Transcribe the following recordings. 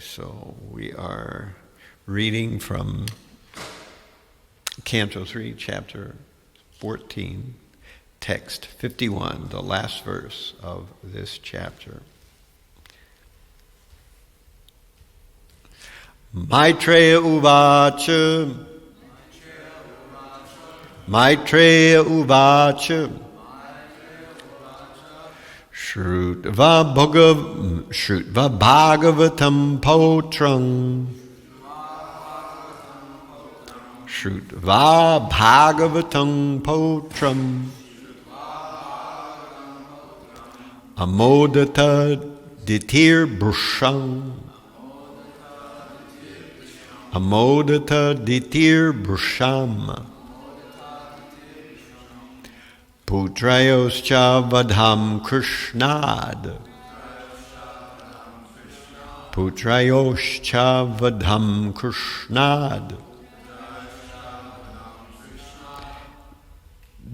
So we are reading from Canto 3, Chapter 14, Text 51, the last verse of this chapter. Maitreya Uvacha Maitreya Uvacha Shrutva Bhagavatam Potrang Shrutva Bhagavatam Potram Amodata Ditir Brushang Amodata Ditir Brusham Putrayoscha Vadham Krishnad Putrayoscha Vadham Krishnad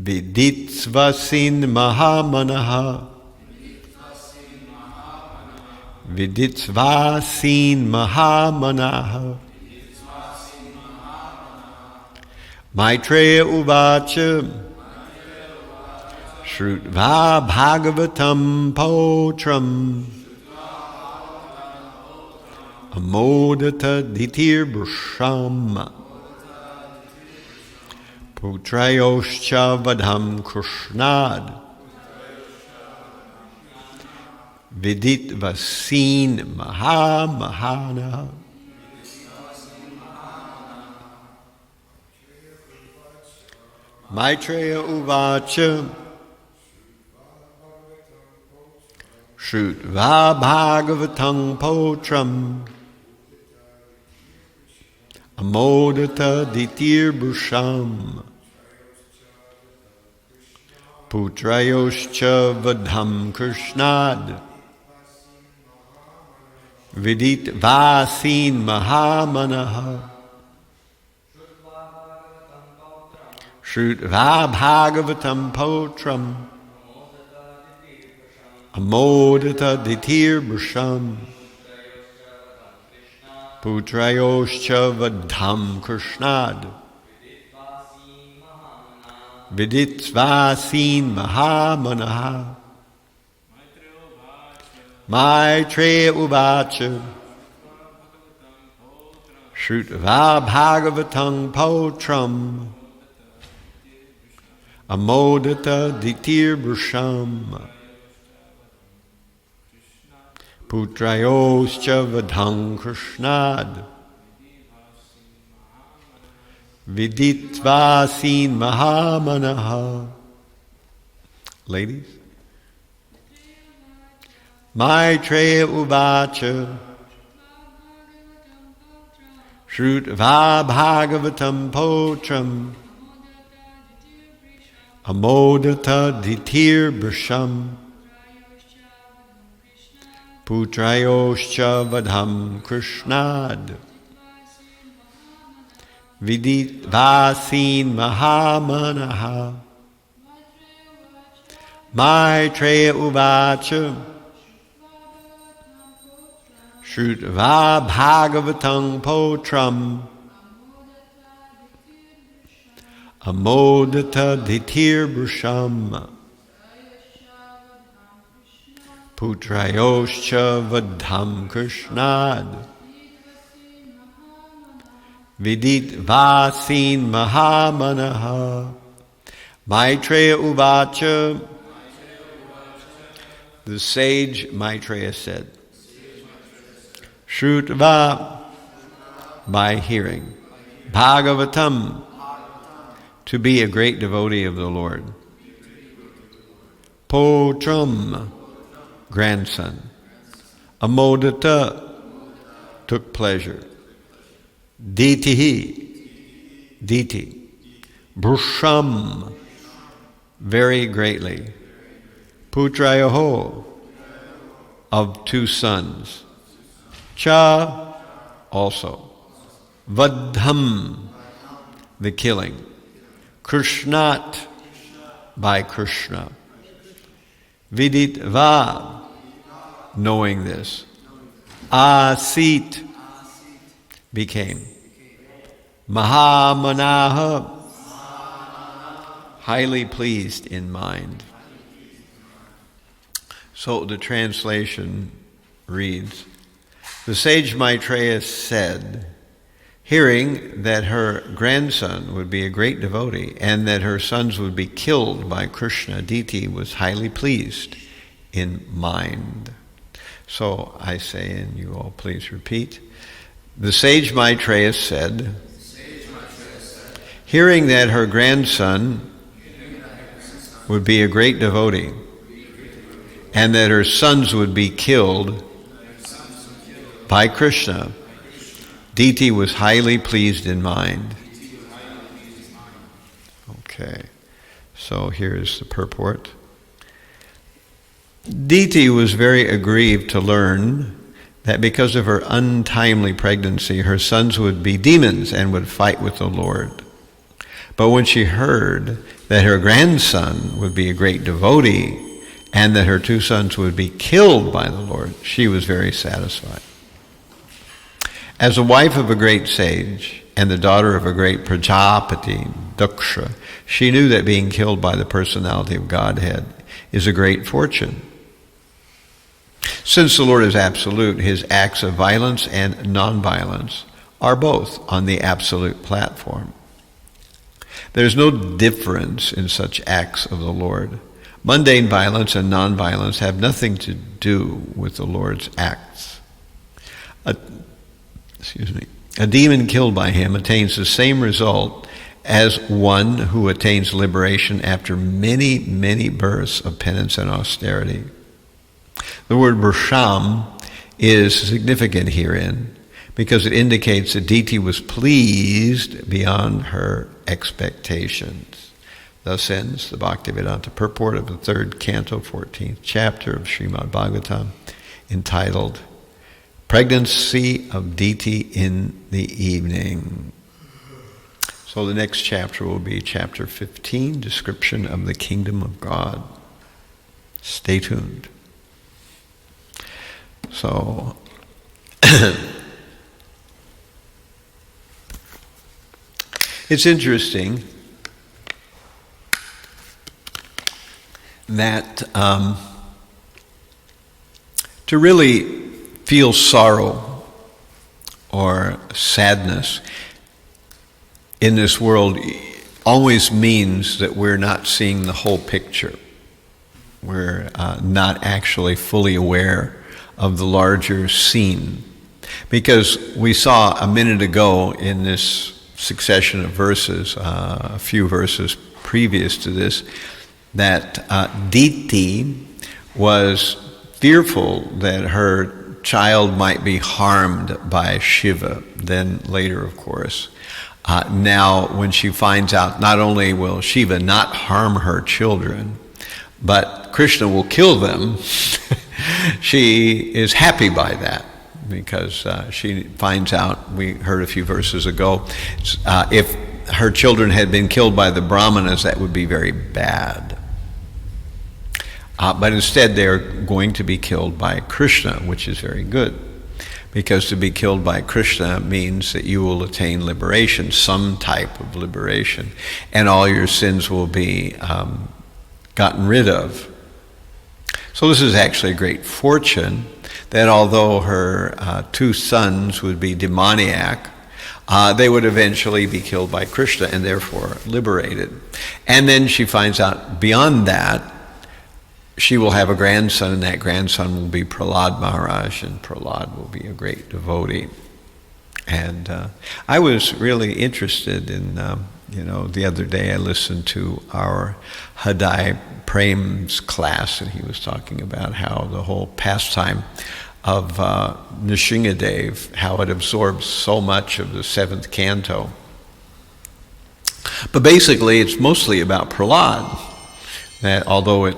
Viditsvasin Mahamanaha Viditsvasin Mahamanaha Maitreya Uvacha Shrutva Bhagavatam Potram Amodata Ditir Brusham Putrayoscha Vadham Krishnad Vidit Vasin Mahamahana Maitreya Uvacha Shrutva Bhagavatam Potram Amodata Ditir Brusham Putrayoscha Vadham Krishnad Vidit Vasin Mahamanaha Shrutva Bhagavatam Potram Amodata Ditir Brusham Putrayoscha Vadham Krishnad Viditsvasin Mahamanaha Maitreya Uvacha Shrutva Bhagavatam Potram Amodata Ditir Brusham Putrayoscha Vadham Krishnad Viditvasin Mahamanaha. Ladies. Maitreya Uvacha Shrutva Bhagavatam Potram Amodata Ditir Brusham Putrayoscha Vadham Krishnad Vidit Vasin Mahamanaha Maitreya Uvacha Shrutva Bhagavatam Potram Amodata Ditir Brusham Putrayoscha Vadham Krishnad Vidit Vasin Mahamanaha Maitreya Uvacha. The sage Maitreya said, Shrutva, by hearing, Bhagavatam, to be a great devotee of the Lord, Potram, grandson, Amodata, took pleasure, Ditihi, Diti, Brusham, very greatly, Putrayoho, of two sons, Cha, also, Vadham, the killing, Krishnat, by Krishna, Vidit Va, knowing this, Asit, became. Mahamanaha, highly pleased in mind. So the translation reads, the sage Maitreya said, hearing that her grandson would be a great devotee and that her sons would be killed by Krishna, Diti was highly pleased in mind. So I say, and you all please repeat, the sage Maitreya said, hearing that her grandson would be a great devotee and that her sons would be killed by Krishna, Diti was highly pleased in mind. Okay, so here's the purport. Diti was very aggrieved to learn that because of her untimely pregnancy, her sons would be demons and would fight with the Lord. But when she heard that her grandson would be a great devotee and that her two sons would be killed by the Lord, she was very satisfied. As a wife of a great sage and the daughter of a great Prajapati, Daksha, she knew that being killed by the personality of Godhead is a great fortune. Since the Lord is absolute, his acts of violence and non-violence are both on the absolute platform. There's no difference in such acts of the Lord. Mundane violence and non-violence have nothing to do with the Lord's acts. A demon killed by him attains the same result as one who attains liberation after many, many births of penance and austerity. The word Brasham is significant herein because it indicates that Diti was pleased beyond her expectations. Thus ends the Bhaktivedanta purport of the 3rd canto, 14th chapter of Srimad Bhagavatam, entitled Pregnancy of Diti in the Evening. So the next chapter will be chapter 15, Description of the Kingdom of God. Stay tuned. So, it's interesting that to really feel sorrow or sadness in this world always means that we're not seeing the whole picture. We're not actually fully aware of the larger scene. Because we saw a minute ago in this succession of verses, a few verses previous to this, that Diti was fearful that her child might be harmed by Shiva. Then later, of course, now when she finds out not only will Shiva not harm her children, but Krishna will kill them, she is happy by that because she finds out, we heard a few verses ago, if her children had been killed by the Brahmanas, that would be very bad. But instead they're going to be killed by Krishna, which is very good. Because to be killed by Krishna means that you will attain liberation, some type of liberation, and all your sins will be gotten rid of. So this is actually a great fortune that although her two sons would be demoniac, they would eventually be killed by Krishna and therefore liberated. And then she finds out beyond that, she will have a grandson, and that grandson will be Prahlad Maharaj, and Prahlad will be a great devotee. And I was really interested in, the other day I listened to our Hadai Prem's class, and he was talking about how the whole pastime of Nrsingadev, how it absorbs so much of the 7th canto. But basically it's mostly about Prahlad, that although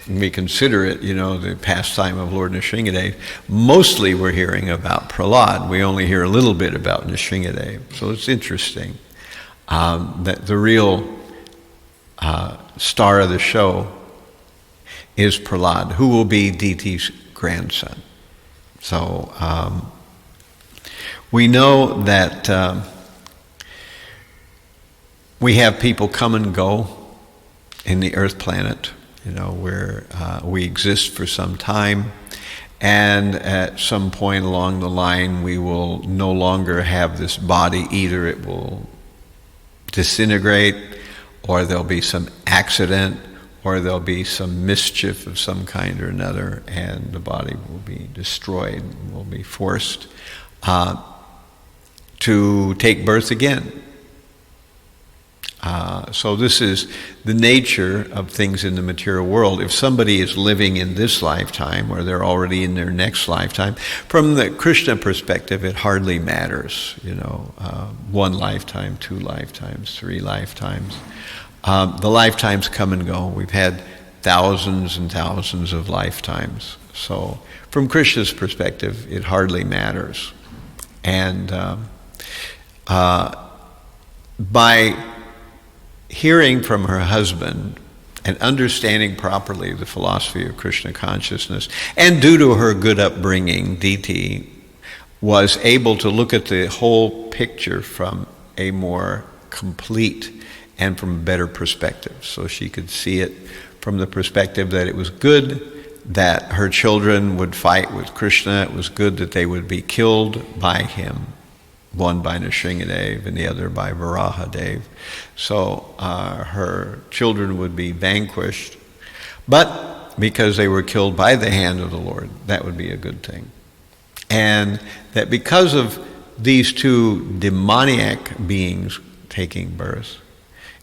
we consider it, the pastime of Lord Nrsingadev, mostly we're hearing about Prahlad. We only hear a little bit about Nrsingadev. So it's interesting that the real star of the show is Prahlad, who will be Diti's grandson. So we know that we have people come and go in the earth planet, where we exist for some time, and at some point along the line we will no longer have this body. Either it will disintegrate, or there'll be some accident, or there'll be some mischief of some kind or another, and the body will be destroyed, will be forced to take birth again. So this is the nature of things in the material world. If somebody is living in this lifetime, or they're already in their next lifetime, from the Krishna perspective, it hardly matters. 1 lifetime, 2 lifetimes, 3 lifetimes. The lifetimes come and go. We've had thousands and thousands of lifetimes. So from Krishna's perspective, it hardly matters. And by hearing from her husband and understanding properly the philosophy of Krishna consciousness, and due to her good upbringing, Diti was able to look at the whole picture from a more complete and from a better perspective. So she could see it from the perspective that it was good that her children would fight with Krishna. It was good that they would be killed by him, one by Nrsingadev and the other by Varahadev. So her children would be vanquished, but because they were killed by the hand of the Lord, that would be a good thing. And that because of these 2 demoniac beings taking birth,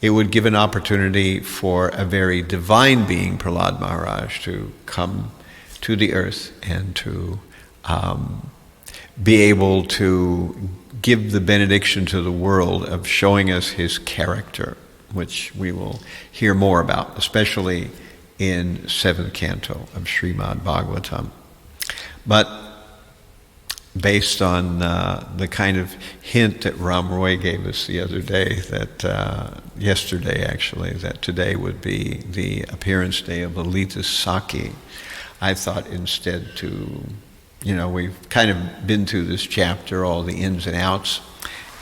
it would give an opportunity for a very divine being, Prahlad Maharaj, to come to the earth and to be able to give the benediction to the world of showing us his character, which we will hear more about, especially in 7th canto of Srimad Bhagavatam. But based on the kind of hint that Ram Roy gave us the other day, that yesterday actually, that today would be the appearance day of Lalita Sakhi, I thought instead to, we've kind of been through this chapter, all the ins and outs,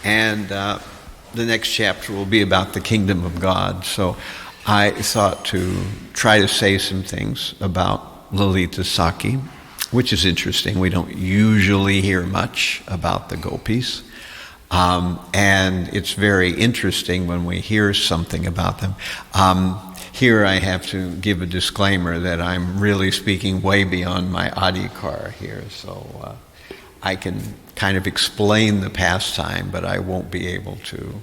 and the next chapter will be about the kingdom of God. So I thought to try to say some things about Lalita Sakhi, which is interesting. We don't usually hear much about the Gopis. And it's very interesting when we hear something about them. Here I have to give a disclaimer that I'm really speaking way beyond my adhikar here, so I can kind of explain the pastime, but I won't be able to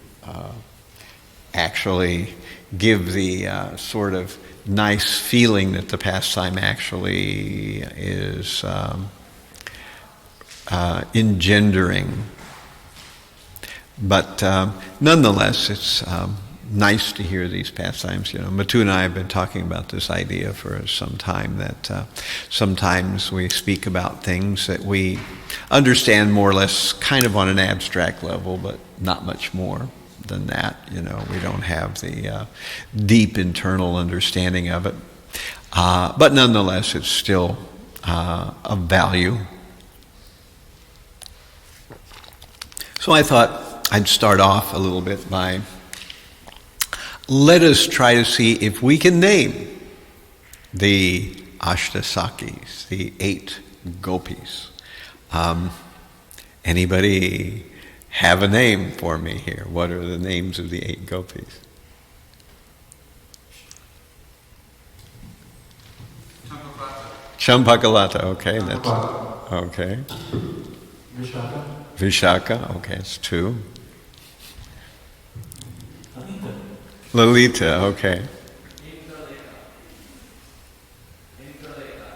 actually give the sort of nice feeling that the pastime actually is engendering. But nonetheless, it's nice to hear these pastimes. Matu and I have been talking about this idea for some time, that sometimes we speak about things that we understand more or less kind of on an abstract level, but not much more than that. We don't have the deep internal understanding of it. But nonetheless, it's still of value. So I thought I'd start off a little bit by, let us try to see if we can name the Ashtasakis, the 8 Gopis. Anybody have a name for me here? What are the names of the 8 Gopis? Champakalata, okay, that's okay. Vishaka, okay, it's 2. Lalita, okay.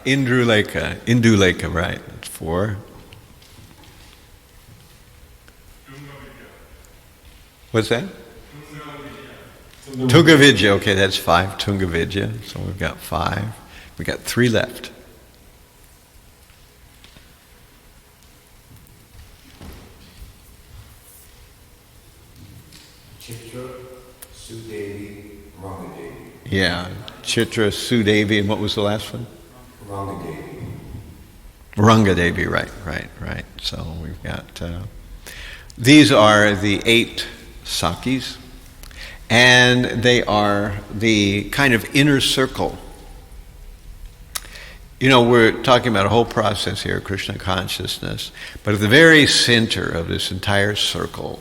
Indulekha, right, that's 4. What's that? Tungavidya, okay, that's 5. Tungavidya, so we've got 5. We've got 3 left. Chitra, Sudevi, Rangadevi. Yeah, Chitra, Sudevi, and what was the last one? Rangadevi. Rangadevi, right. So we've got, these are the 8 Sakhis, and they are the kind of inner circle. We're talking about a whole process here, Krishna consciousness, but at the very center of this entire circle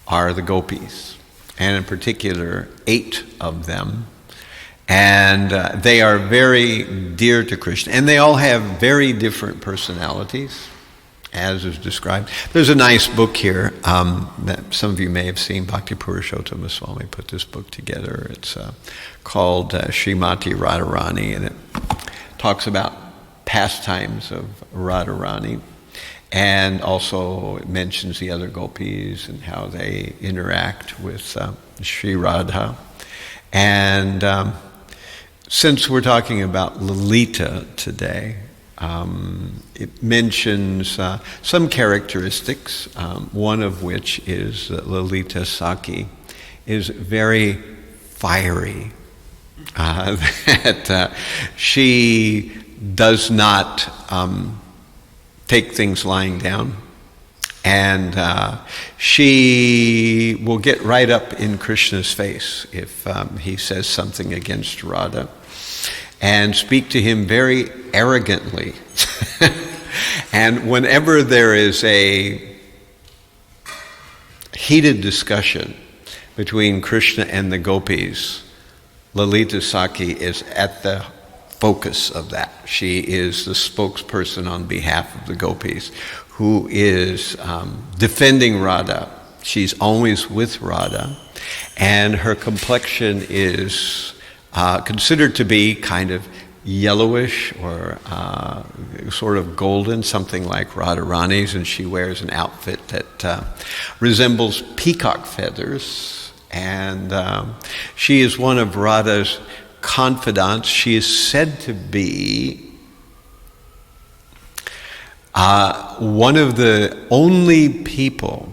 are the Gopis, and in particular, 8 of them. And they are very dear to Krishna, and they all have very different personalities, as is described. There's a nice book here that some of you may have seen. Bhakti Purushottama Swami put this book together. It's called Srimati Radharani, and it talks about pastimes of Radharani, and also it mentions the other gopis and how they interact with Sri Radha. And since we're talking about Lalita today, it mentions some characteristics, one of which is that Lalita Sakhi is very fiery. That she does not take things lying down, and she will get right up in Krishna's face if he says something against Radha, and speak to him very arrogantly. And whenever there is a heated discussion between Krishna and the Gopis, Lalita Sakhi is at the focus of that. She is the spokesperson on behalf of the Gopis, who is defending Radha. She's always with Radha, and her complexion is considered to be kind of yellowish or sort of golden, something like Radharani's, and she wears an outfit that resembles peacock feathers. And she is one of Radha's confidants. She is said to be one of the only people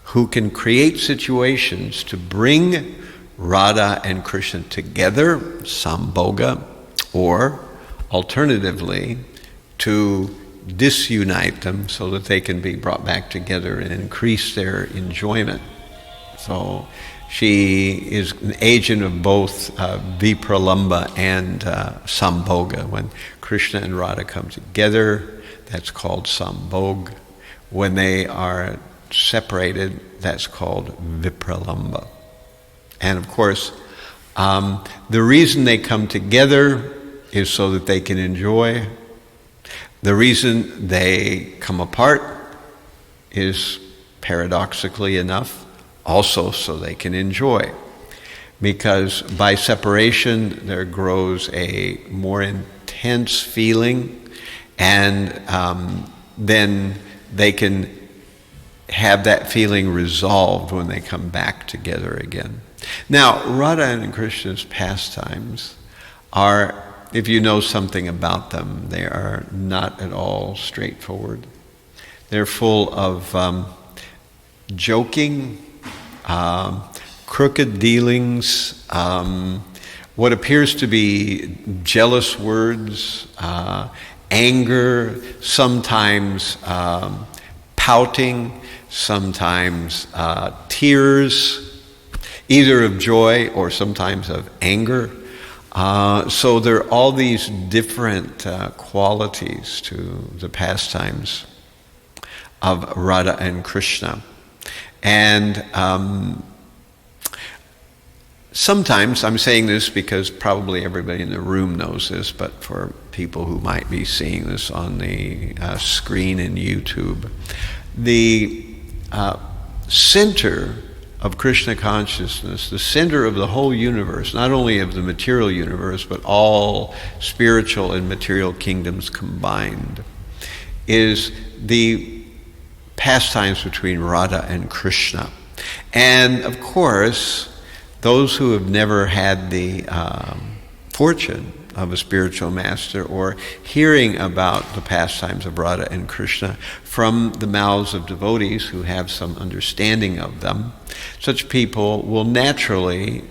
who can create situations to bring Radha and Krishna together, sambhoga, or alternatively to disunite them so that they can be brought back together and increase their enjoyment. So she is an agent of both vipralamba and sambhoga. When Krishna and Radha come together, that's called sambhog. When they are separated, that's called vipralamba. And of course, the reason they come together is so that they can enjoy. The reason they come apart is, paradoxically enough, also so they can enjoy. Because by separation there grows a more intense feeling, and then they can have that feeling resolved when they come back together again. Now, Radha and Krishna's pastimes are, if you know something about them, they are not at all straightforward. They're full of joking, crooked dealings, what appears to be jealous words, anger, sometimes pouting, sometimes tears, either of joy or sometimes of anger. So there are all these different qualities to the pastimes of Radha and Krishna. And sometimes, I'm saying this because probably everybody in the room knows this, but for people who might be seeing this on the screen in YouTube, the center of Krishna consciousness, the center of the whole universe, not only of the material universe, but all spiritual and material kingdoms combined, is the pastimes between Radha and Krishna. And of course, those who have never had the fortune of a spiritual master or hearing about the pastimes of Radha and Krishna from the mouths of devotees who have some understanding of them, such people will naturally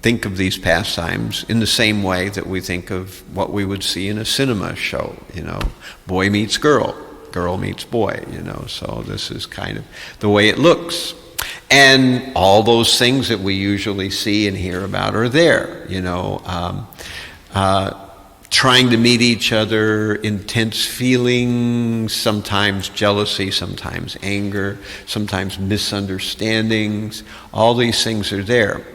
think of these pastimes in the same way that we think of what we would see in a cinema show, boy meets girl, girl meets boy, so this is kind of the way it looks. And all those things that we usually see and hear about are there, trying to meet each other, intense feelings, sometimes jealousy, sometimes anger, sometimes misunderstandings. All these things are there.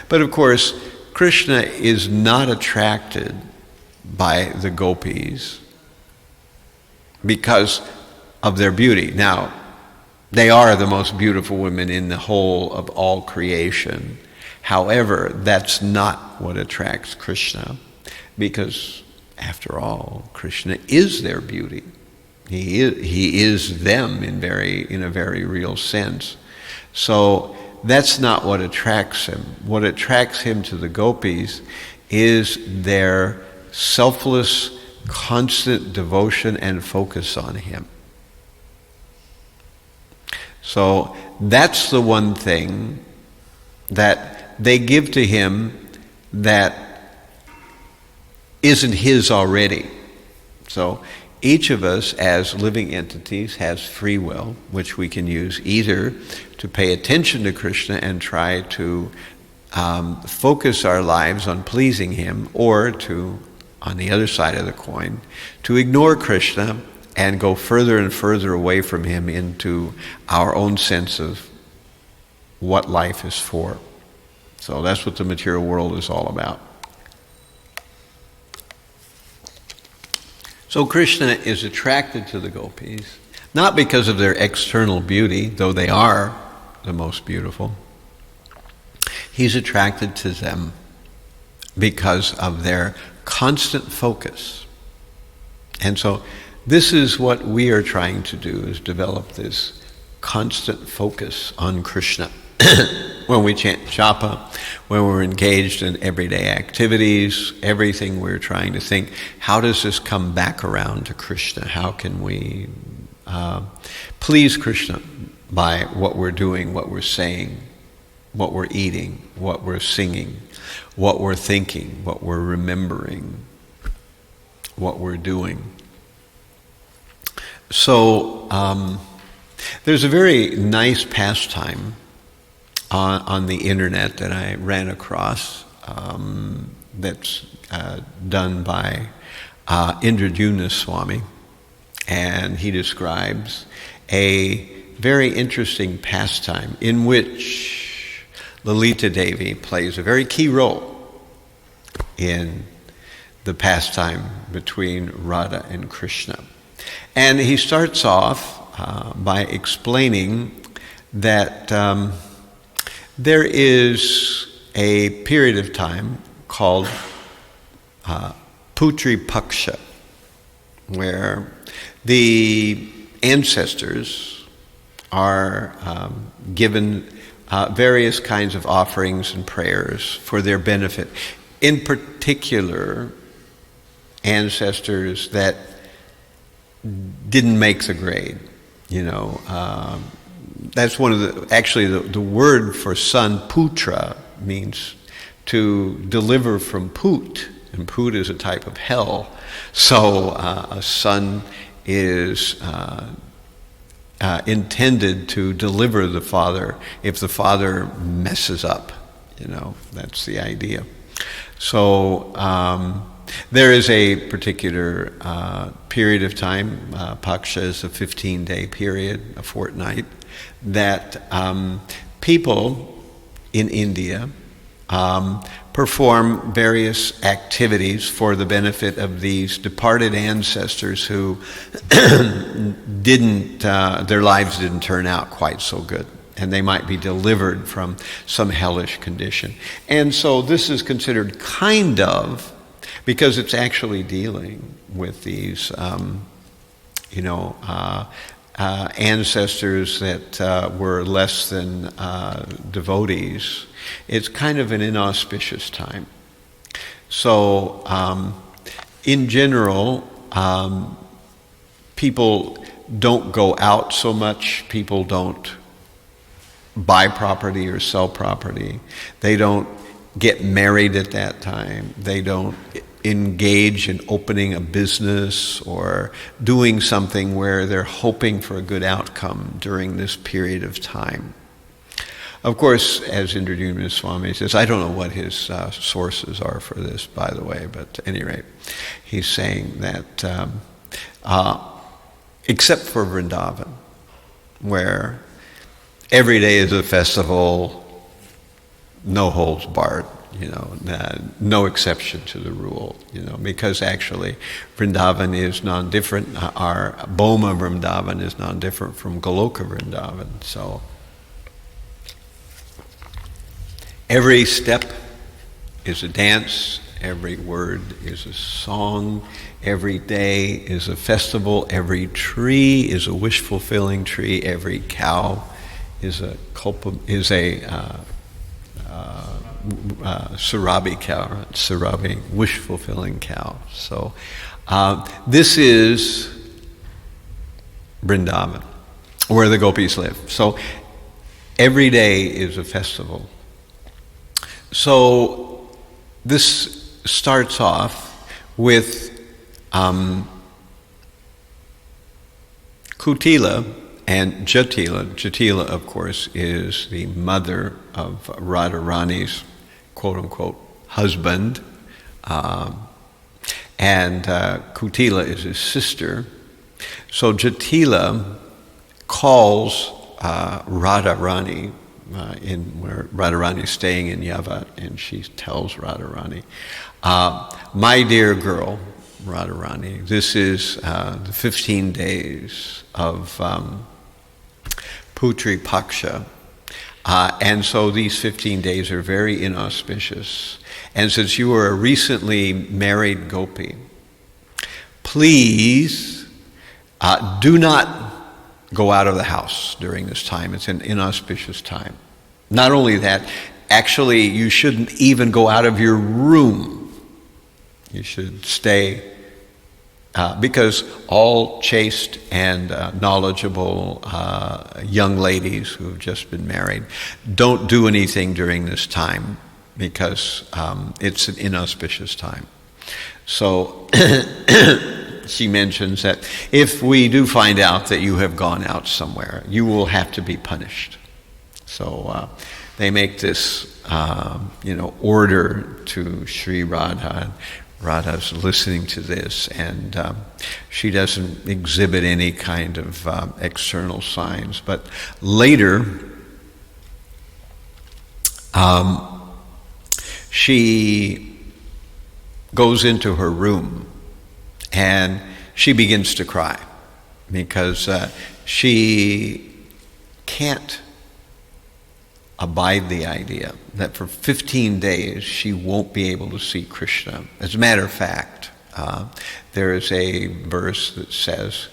But of course, Krishna is not attracted by the gopis because of their beauty. Now, they are the most beautiful women in the whole of all creation. However, that's not what attracts Krishna, because after all, Krishna is their beauty. He is them in a very real sense. So that's not what attracts him. What attracts him to the gopis is their selfless, constant devotion and focus on him. So that's the one thing that they give to him that isn't his already. So each of us as living entities has free will, which we can use either to pay attention to Krishna and try to focus our lives on pleasing him, or to, on the other side of the coin, to ignore Krishna and go further and further away from him into our own sense of what life is for. So that's what the material world is all about. So Krishna is attracted to the gopis, not because of their external beauty, though they are the most beautiful. He's attracted to them because of their constant focus. And so this is what we are trying to do, is develop this constant focus on Krishna. When we chant japa, when we're engaged in everyday activities, everything, we're trying to think, how does this come back around to Krishna? How can we please Krishna by what we're doing, what we're saying, what we're eating, what we're singing, what we're thinking, what we're remembering, what we're doing. So there's a very nice pastime on the internet that I ran across that's done by Indradyumna Swami, and he describes a very interesting pastime in which Lalita Devi plays a very key role in the pastime between Radha and Krishna. And he starts off by explaining that there is a period of time called Putri Paksha, where the ancestors are given various kinds of offerings and prayers for their benefit. In particular, ancestors that didn't make the grade, that's one of the word for son, putra, means to deliver from put, and put is a type of hell. So a son is intended to deliver the father if the father messes up, that's the idea. So there is a particular period of time, Paksha is a 15-day period, a fortnight, that people in India perform various activities for the benefit of these departed ancestors who their lives didn't turn out quite so good, and they might be delivered from some hellish condition. And so this is considered kind of, because it's actually dealing with these, ancestors that were less than devotees. It's kind of an inauspicious time. So, in general, people don't go out so much. People don't buy property or sell property. They don't get married at that time. They don't engage in opening a business or doing something where they're hoping for a good outcome during this period of time. Of course, as Indradyumna Swami says, I don't know what his sources are for this, by the way, but at any rate, he's saying that except for Vrindavan, where every day is a festival, no holds barred, no exception to the rule, because actually Vrindavan is non-different. Our Boma Vrindavan is non-different from Goloka Vrindavan. So every step is a dance, every word is a song, every day is a festival, every tree is a wish-fulfilling tree, every cow is a Sarabi cow, right? Sarabi, wish-fulfilling cow. So this is Vrindavan, where the Gopis live. So every day is a festival. So this starts off with Kutila and Jatila. Jatila, of course, is the mother of Radharani's quote-unquote husband. And Kutila is his sister. So Jatila calls Radharani where Radharani is staying in Yavat, and she tells Radharani, my dear girl, Radharani, this is the 15 days of Putri Paksha, and so these 15 days are very inauspicious. And since you are a recently married gopi, please do not go out of the house during this time. It's an inauspicious time. Not only that, actually you shouldn't even go out of your room. You should stay, because all chaste and knowledgeable young ladies who have just been married don't do anything during this time, because it's an inauspicious time. So she mentions that if we do find out that you have gone out somewhere, you will have to be punished. So they make this, order to Sri Radha. Radha's listening to this, and she doesn't exhibit any kind of external signs. But later, she goes into her room and she begins to cry because she can't abide the idea that for 15 days she won't be able to see Krishna. As a matter of fact, there is a verse that says,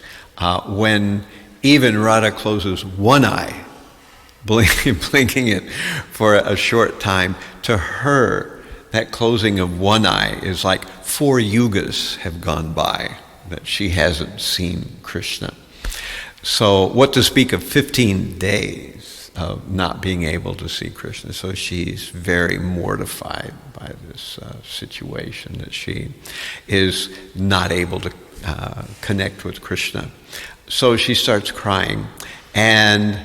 when even Radha closes one eye, blinking it for a short time, to her, that closing of one eye is like 4 yugas have gone by that she hasn't seen Krishna. So what to speak of 15 days of not being able to see Krishna? So she's very mortified by this situation that she is not able to connect with Krishna. So she starts crying, and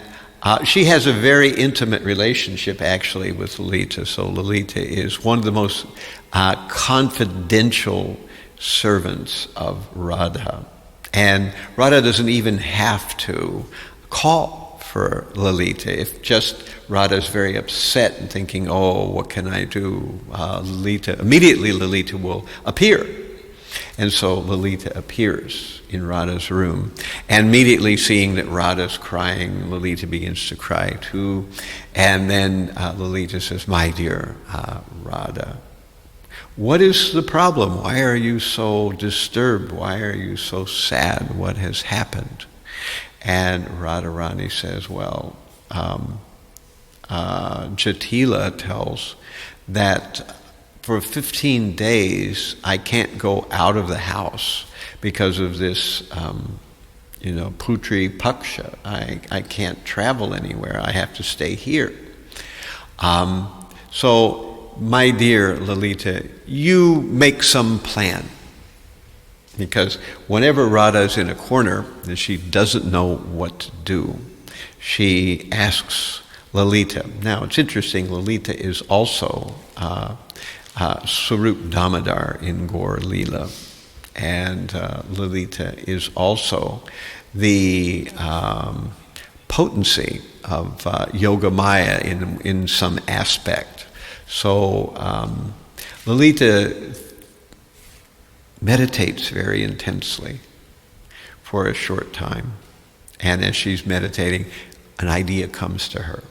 she has a very intimate relationship actually with Lalita. So Lalita is one of the most confidential servants of Radha. And Radha doesn't even have to call for Lalita. If just Radha's very upset and thinking, oh, what can I do? Immediately Lalita will appear. And so Lalita appears in Radha's room, and immediately seeing that Radha's crying, Lalita begins to cry too. And then Lalita says, my dear Radha, what is the problem? Why are you so disturbed? Why are you so sad? What has happened? And Radharani says, well, Jatila tells that for 15 days, I can't go out of the house because of this, Putri Paksha. I can't travel anywhere. I have to stay here. So, my dear Lalita, you make some plan. Because whenever Radha's in a corner and she doesn't know what to do, she asks Lalita. Now, it's interesting, Lalita is also Swarup Damodar in Gaur Leela. And Lalita is also the potency of Yoga Maya in some aspect. So Lalita meditates very intensely for a short time. And as she's meditating, an idea comes to her.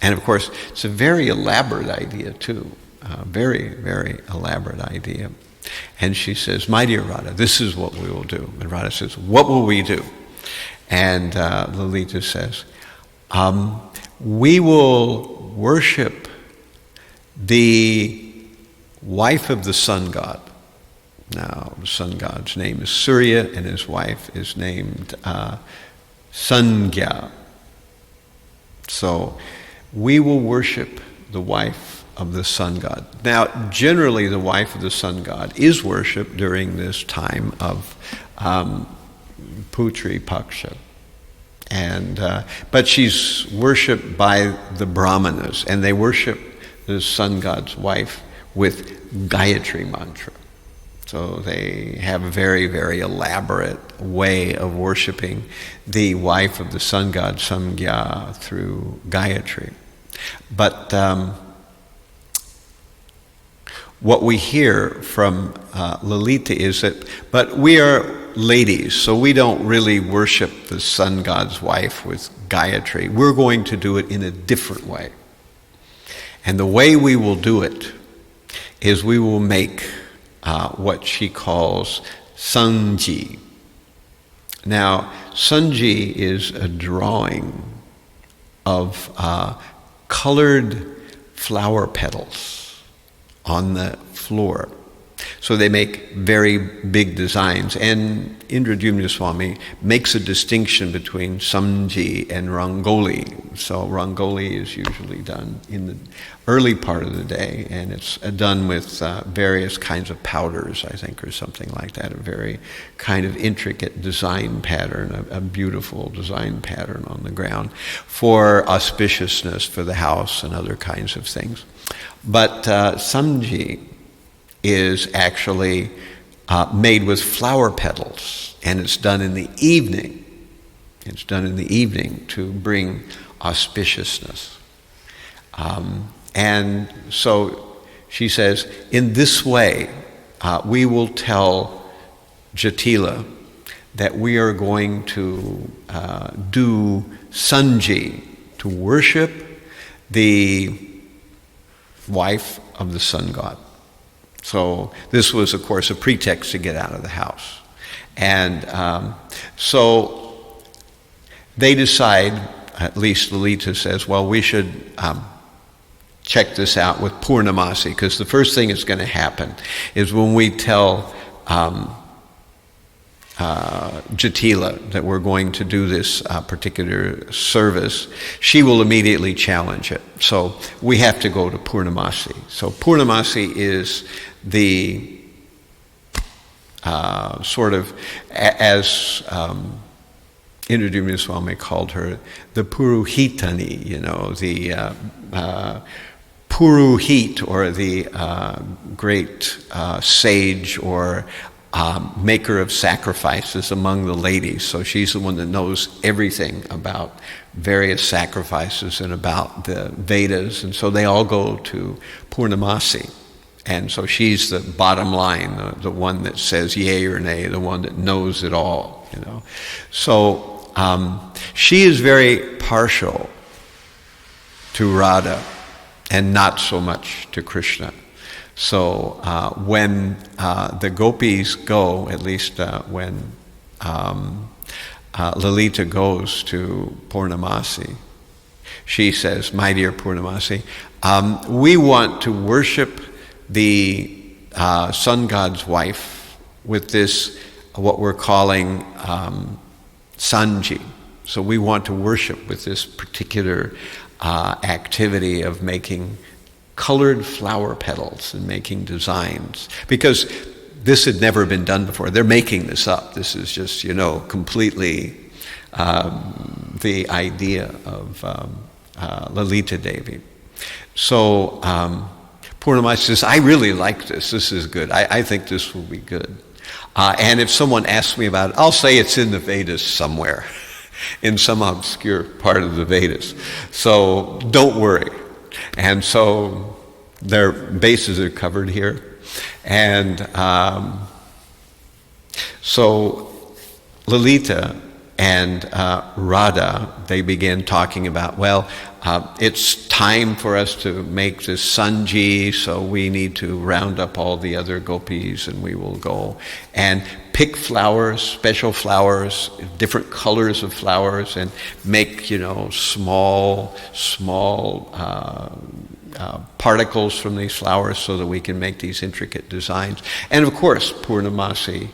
And of course, it's a very elaborate idea too. Very, very elaborate idea. And she says, my dear Radha, this is what we will do. And Radha says, what will we do? And Lalita says, we will worship the wife of the sun god. Now, the sun god's name is Surya, and his wife is named Sangya. So, we will worship the wife of the sun god. Now, generally, the wife of the sun god is worshipped during this time of Putri Paksha. And but she's worshipped by the Brahmanas, and they worship the sun god's wife with Gayatri mantra. So they have a very, very elaborate way of worshiping the wife of the sun god Samgya through Gayatri. But what we hear from Lalita is that, but we are ladies, so we don't really worship the sun god's wife with Gayatri. We're going to do it in a different way. And the way we will do it is we will make what she calls sanji. Now, sanji is a drawing of colored flower petals on the floor. So they make very big designs. And Indradyumna Swami makes a distinction between samji and rangoli. So rangoli is usually done in the early part of the day, and it's done with various kinds of powders, I think, or something like that. A very kind of intricate design pattern, a beautiful design pattern on the ground for auspiciousness for the house and other kinds of things. But samji is actually made with flower petals, and it's done in the evening. It's done in the evening to bring auspiciousness. And so she says, in this way, we will tell Jatila that we are going to do sanji, to worship the wife of the sun god. So this was, of course, a pretext to get out of the house. And so they decide, at least Lalita says, well, we should check this out with Purnamasi, because the first thing that's going to happen is when we tell Jatila that we're going to do this particular service, she will immediately challenge it. So we have to go to Purnamasi. So Purnamasi is the sort of, as Indradyumna Swami called her, the Puruhitani, the Puruhit, or the great sage or maker of sacrifices among the ladies. So she's the one that knows everything about various sacrifices and about the Vedas. And so they all go to Purnamasi. And so she's the bottom line, the one that says yay or nay, the one that knows it all, So she is very partial to Radha and not so much to Krishna. So when the gopis go, at least when Lalita goes to Purnamasi, she says, my dear Purnamasi, we want to worship the sun god's wife with this, what we're calling sanji. So we want to worship with this particular activity of making colored flower petals and making designs, because this had never been done before. They're making this up. This is just, completely the idea of Lalita Devi. So Purnamasi says, I really like this. This is good. I think this will be good. And if someone asks me about it, I'll say it's in the Vedas somewhere, in some obscure part of the Vedas. So don't worry. And so their bases are covered here. And so Lalita and Radha, they began talking about, it's time for us to make this sanji, so we need to round up all the other gopis and we will go and pick flowers, special flowers, different colors of flowers, and make, small particles from these flowers so that we can make these intricate designs. And of course, Purnamasi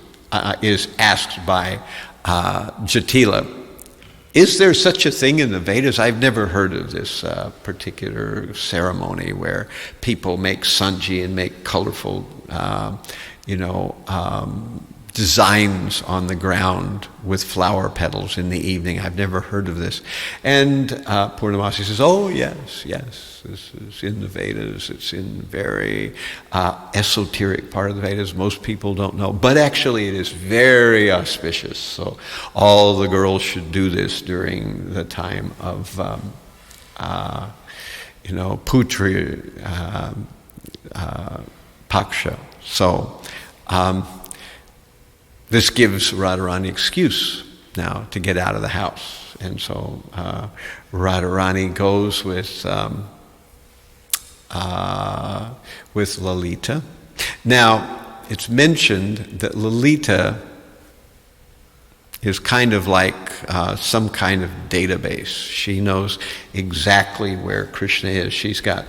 is asked by Jatila, is there such a thing in the Vedas? I've never heard of this particular ceremony where people make sanji and make colorful, designs on the ground with flower petals in the evening. I've never heard of this. And Purnamasi says, oh, yes, this is in the Vedas. It's in very esoteric part of the Vedas. Most people don't know. But actually it is very auspicious. So all the girls should do this during the time of, Putri Paksha. So this gives Radharani excuse now to get out of the house. And so Radharani goes with Lalita. Now, it's mentioned that Lalita is kind of like some kind of database. She knows exactly where Krishna is. She's got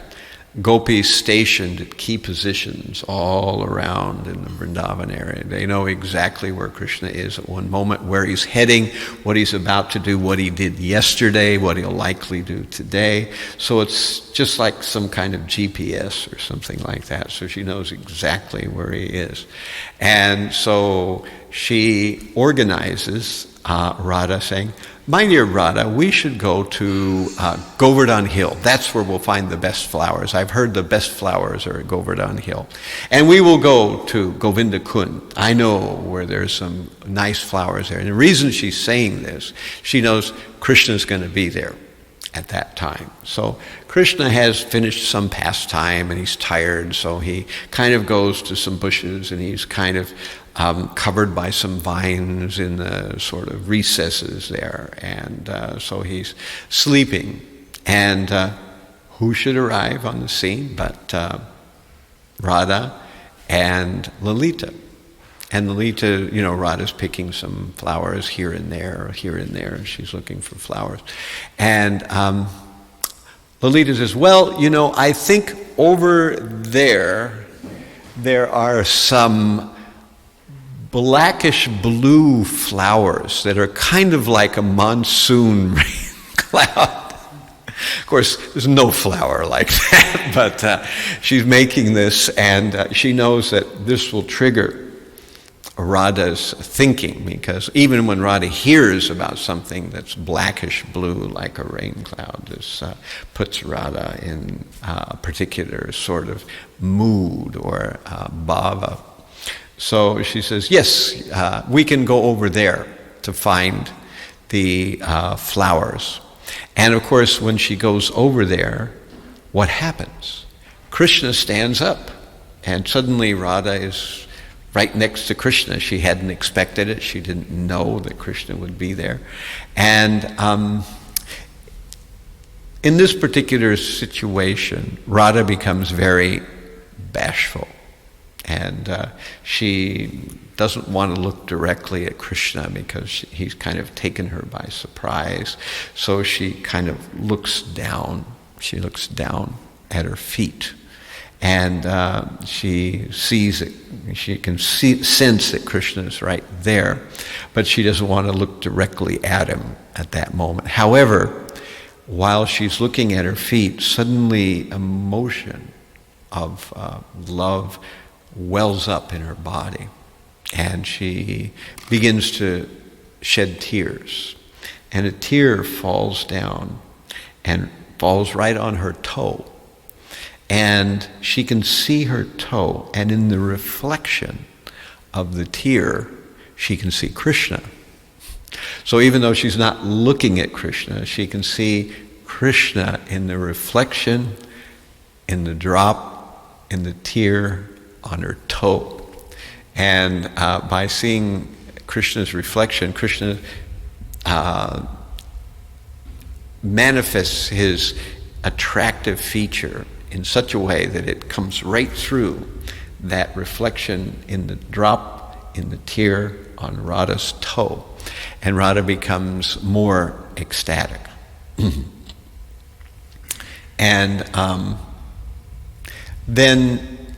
Gopis stationed at key positions all around in the Vrindavan area. They know exactly where Krishna is at one moment, where he's heading, what he's about to do, what he did yesterday, what he'll likely do today. So it's just like some kind of GPS or something like that. So she knows exactly where he is. And so she organizes Radha, saying, my dear Radha, we should go to Govardhan Hill. That's where we'll find the best flowers. I've heard the best flowers are at Govardhan Hill. And we will go to Govinda Kund. I know where there's some nice flowers there. And the reason she's saying this, she knows Krishna's going to be there at that time. So Krishna has finished some pastime and he's tired, so he kind of goes to some bushes and he's kind of covered by some vines in the sort of recesses there, and so he's sleeping. And who should arrive on the scene but Radha and Lalita. And Lalita, Radha's picking some flowers here and there, and she's looking for flowers. And Lalita says, I think over there are some blackish blue flowers that are kind of like a monsoon rain cloud. Of course, there's no flower like that, but she's making this, and she knows that this will trigger Radha's thinking, because even when Radha hears about something that's blackish blue like a rain cloud, this puts Radha in a particular sort of mood or bhava. So she says, yes, we can go over there to find the flowers. And of course, when she goes over there, what happens? Krishna stands up, and suddenly Radha is right next to Krishna. She hadn't expected it. She didn't know that Krishna would be there. And in this particular situation, Radha becomes very bashful. And she doesn't want to look directly at Krishna because he's kind of taken her by surprise. So she kind of looks down. She looks down at her feet. And she sees it. She can sense that Krishna is right there, but she doesn't want to look directly at him at that moment. However, while she's looking at her feet, suddenly emotion of love wells up in her body, and she begins to shed tears. And a tear falls down and falls right on her toe. And she can see her toe, and in the reflection of the tear, she can see Krishna. So even though she's not looking at Krishna, she can see Krishna in the reflection, in the drop, in the tear on her toe. And by seeing Krishna's reflection, Krishna manifests his attractive feature in such a way that it comes right through that reflection in the drop, in the tear on Radha's toe. And Radha becomes more ecstatic. And then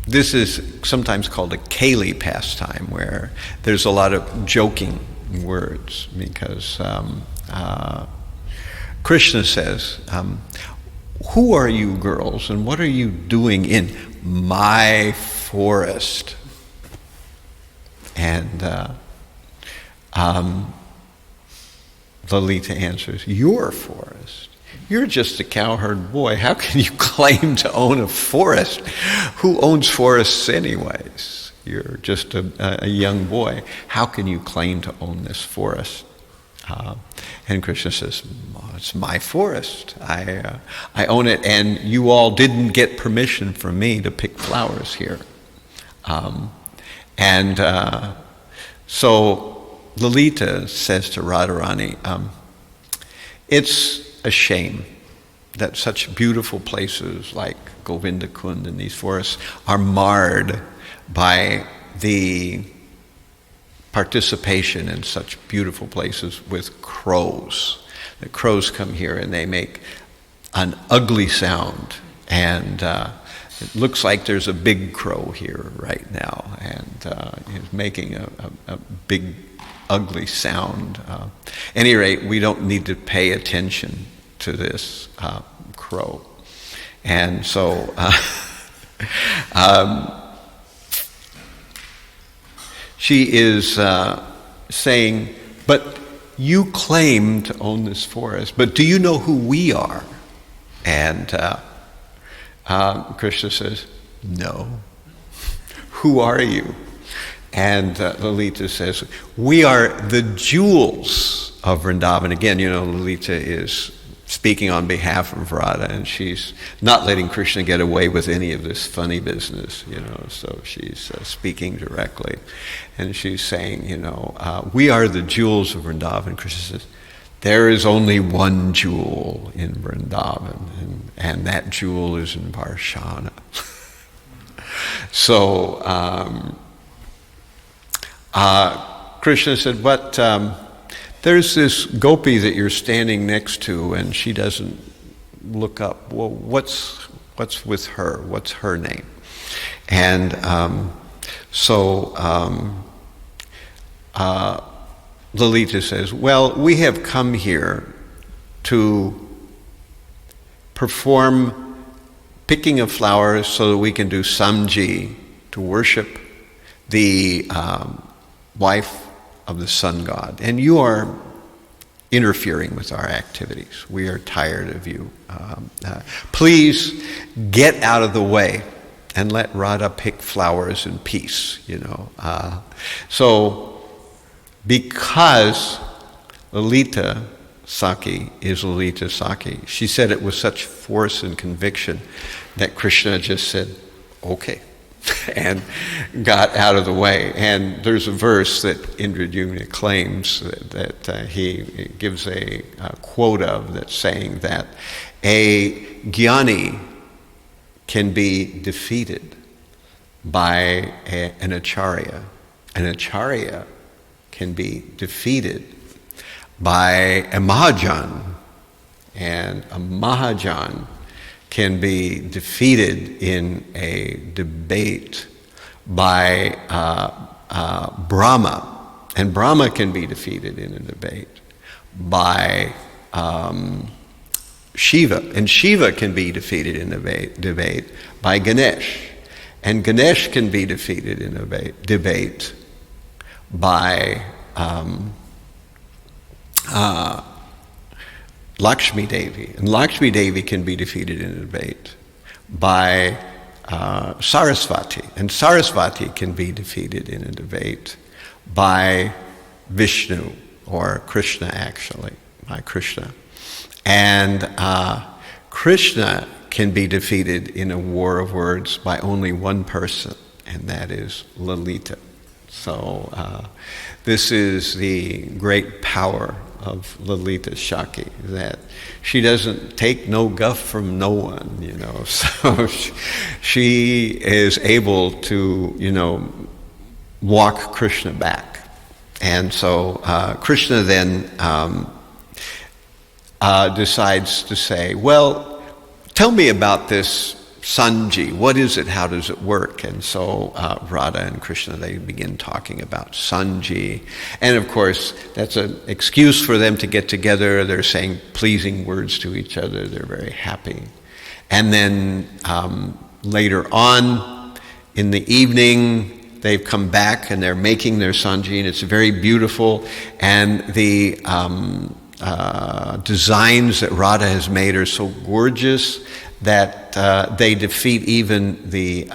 this is sometimes called a Kali pastime, where there's a lot of joking words, because Krishna says, who are you girls and what are you doing in my forest? And Lalita answers, your forest? You're just a cowherd boy. How can you claim to own a forest? Who owns forests anyways? You're just a young boy. How can you claim to own this forest? And Krishna says, it's my forest. I own it, and you all didn't get permission from me to pick flowers here. So Lalita says to Radharani, it's a shame that such beautiful places like Govinda Kund and these forests are marred by the participation in such beautiful places with crows. The crows come here and they make an ugly sound, and it looks like there's a big crow here right now, and he's making a big ugly sound. At any rate, we don't need to pay attention to this crow. And so she is saying, but you claim to own this forest, but do you know who we are? And Krishna says, no. Who are you? And Lalita says, we are the jewels of Vrindavan. Again, Lalita is speaking on behalf of Radha, and she's not letting Krishna get away with any of this funny business, so she's speaking directly. And she's saying, we are the jewels of Vrindavan. Krishna says, there is only one jewel in Vrindavan, and that jewel is in Varshana. So Krishna said, but there's this gopi that you're standing next to, and she doesn't look up. Well, what's with her? What's her name? And Lalita says, well, we have come here to perform picking of flowers so that we can do samji, to worship the wife of the sun god. And you are interfering with our activities. We are tired of you. Please get out of the way and let Radha pick flowers in peace, So because Lalita Sakhi is Lalita Sakhi, she said it with such force and conviction that Krishna just said, okay, and got out of the way. And there's a verse that Indradyumna claims that he gives a quote of, that's saying that a jnani can be defeated by an acharya. An acharya can be defeated by a mahajan, and a Mahajan can be defeated in a debate by Brahma, and Brahma can be defeated in a debate by Shiva, and Shiva can be defeated in a debate by Ganesh, and Ganesh can be defeated in a debate by Lakshmi Devi, and Lakshmi Devi can be defeated in a debate by Sarasvati, and Sarasvati can be defeated in a debate by Vishnu, or Krishna actually, by Krishna. And Krishna can be defeated in a war of words by only one person, and that is Lalita. So this is the great power of Lalita Sakhi, that she doesn't take no guff from no one, you know. So she is able to, you know, walk Krishna back. And so Krishna then decides to say, well, tell me about this Sanji. What is it? How does it work? And so Radha and Krishna, they begin talking about Sanji. And of course, that's an excuse for them to get together. They're saying pleasing words to each other. They're very happy. And then later on in the evening, they've come back and they're making their Sanji, and it's very beautiful. And the designs that Radha has made are so gorgeous that they defeat even the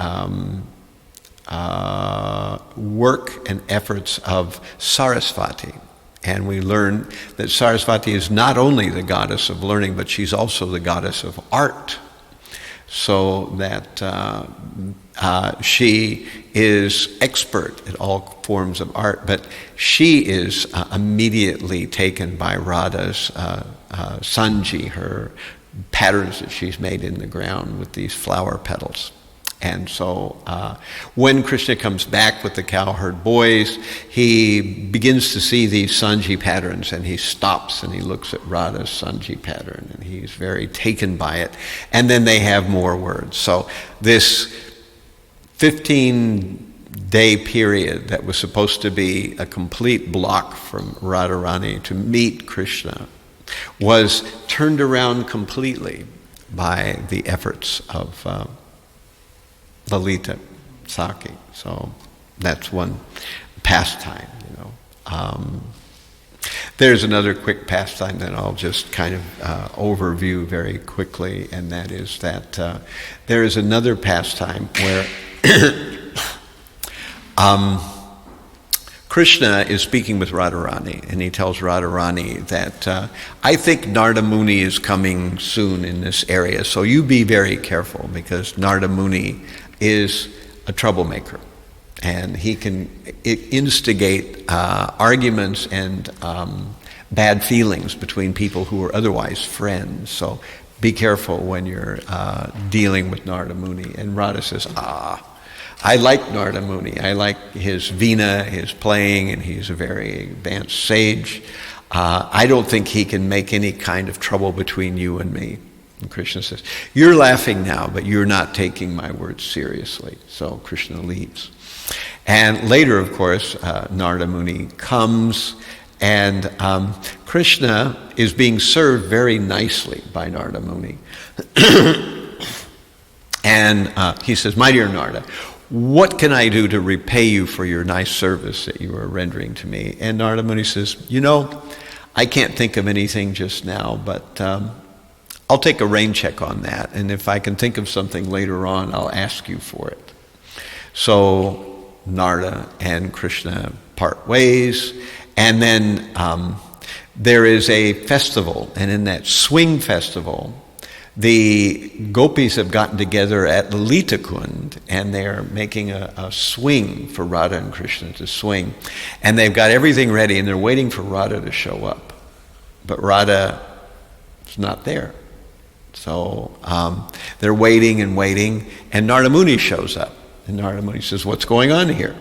work and efforts of Sarasvati. And we learn that Sarasvati is not only the goddess of learning, but she's also the goddess of art. So that she is expert at all forms of art, but she is immediately taken by Radha's Sanji, her patterns that she's made in the ground with these flower petals. And so when Krishna comes back with the cowherd boys, he begins to see these Sanji patterns, and he stops and he looks at Radha's Sanji pattern, and he's very taken by it. And then they have more words. So this 15-day period that was supposed to be a complete block from Radharani to meet Krishna was turned around completely by the efforts of Lalita Sakhi. So that's one pastime, you know. There's another quick pastime that I'll just kind of overview very quickly, and that is that there is another pastime where Krishna is speaking with Radharani, and he tells Radharani that I think Narada Muni is coming soon in this area, so you be very careful, because Narada Muni is a troublemaker, and he can instigate arguments and bad feelings between people who are otherwise friends. So be careful when you're dealing with Narada Muni. And Radha says, I like Narada Muni. I like his Veena, his playing, and he's a very advanced sage. I don't think he can make any kind of trouble between you and me. And Krishna says, you're laughing now, but you're not taking my words seriously. So Krishna leaves. And later, of course, Narada Muni comes, and Krishna is being served very nicely by Narada Muni. And he says, my dear Narada, what can I do to repay you for your nice service that you are rendering to me? And Narada Muni says, you know, I can't think of anything just now, but I'll take a rain check on that, and if I can think of something later on, I'll ask you for it. So Narada and Krishna part ways, and then there is a festival, and in that swing festival, the Gopis have gotten together at Lalita Kund, and they're making a swing for Radha and Krishna to swing, and they've got everything ready, and they're waiting for Radha to show up, but Radha is not there. So they're waiting and waiting, and Narada Muni shows up. And Narada Muni says, what's going on here?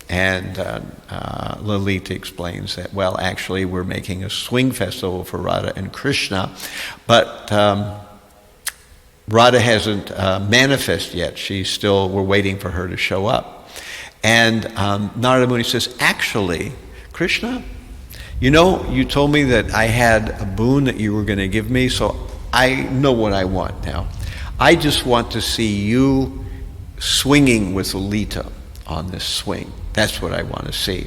And Lalita explains that, well, actually we're making a swing festival for Radha and Krishna, but Radha hasn't manifested yet. We're waiting for her to show up. And Narada Muni says, actually, Krishna, you know, you told me that I had a boon that you were going to give me, so I know what I want now. I just want to see you swinging with Lalita on this swing. That's what I want to see.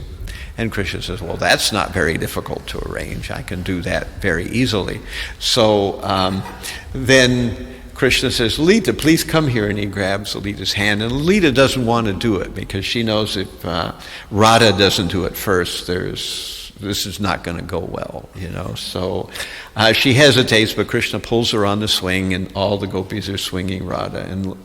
And Krishna says, well, that's not very difficult to arrange. I can do that very easily. So then Krishna says, Lalita, please come here. And he grabs Lalita's hand. And Lalita doesn't want to do it because she knows if Radha doesn't do it first, this is not going to go well, you know. So she hesitates, but Krishna pulls her on the swing, and all the gopis are swinging Radha,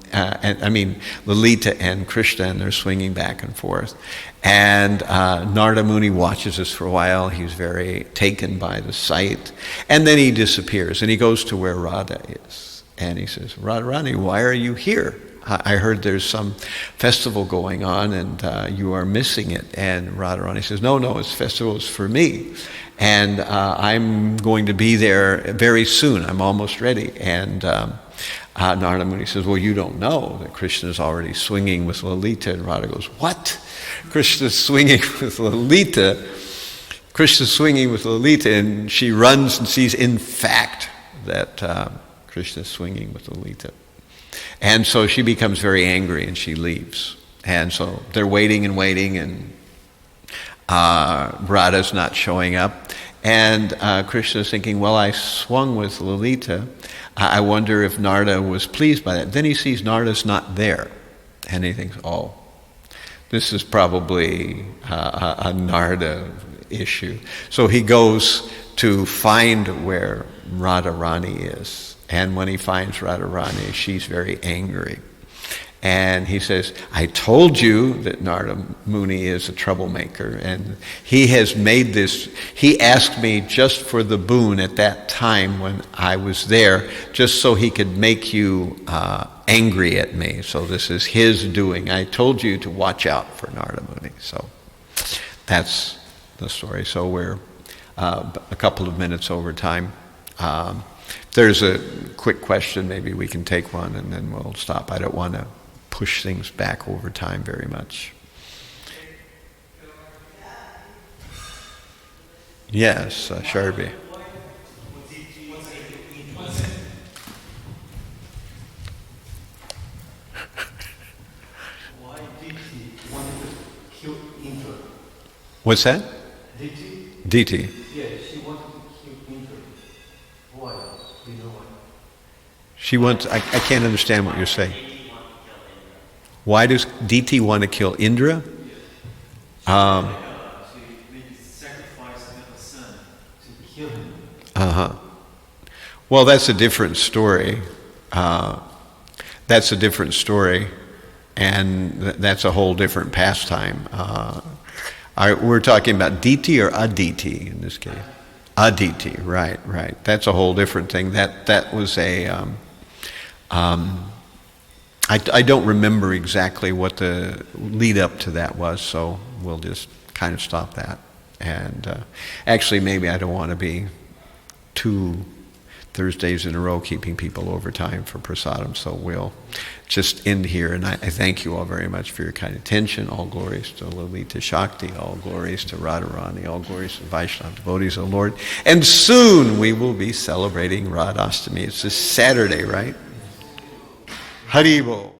Lalita and Krishna, and they're swinging back and forth. And Narada Muni watches this for a while. He's very taken by the sight. And then he disappears, and he goes to where Radha is. And he says, Radharani, why are you here? I heard there's some festival going on and you are missing it. And Radharani says, no, this festival is for me. And I'm going to be there very soon. I'm almost ready. And Narada Muni says, well, you don't know that Krishna's already swinging with Lalita. And Radha goes, what? Krishna's swinging with Lalita? Krishna's swinging with Lalita. And she runs and sees, in fact, that Krishna's swinging with Lalita. And so she becomes very angry and she leaves. And so they're waiting, and Radha's not showing up. And Krishna's thinking, well, I swung with Lalita. I wonder if Narada was pleased by that. Then he sees Narada's not there. And he thinks, oh, this is probably a Narada issue. So he goes to find where Radharani is. And when he finds Radharani, she's very angry. And he says, I told you that Narada Muni is a troublemaker, and he has made this, he asked me just for the boon at that time when I was there, just so he could make you angry at me. So this is his doing. I told you to watch out for Narada Muni. So that's the story. So we're a couple of minutes over time. There's a quick question, maybe we can take one and then we'll stop. I don't want to push things back over time very much. Yes, Sharbi. Why did he want to kill Indra? What's that? Diti. Yeah, she wanted to kill Indra. Why? Do you know why? She wants, I can't understand what you're saying. Why does Diti want to kill Indra? She sacrificed her son to kill him. Well, that's a different story. That's a different story, and that's a whole different pastime. We're talking about Diti or Aditi in this case? Aditi, right. That's a whole different thing. That was a... I don't remember exactly what the lead up to that was, so we'll just kind of stop that. And actually, maybe I don't want to be 2 Thursdays in a row keeping people over time for prasadam, so we'll just end here. And I thank you all very much for your kind attention. All glories to Lalita Shakti, all glories to Radharani, all glories to Vaishnava devotees, O Lord. And soon we will be celebrating Radhastami. It's this Saturday, right? Haribol.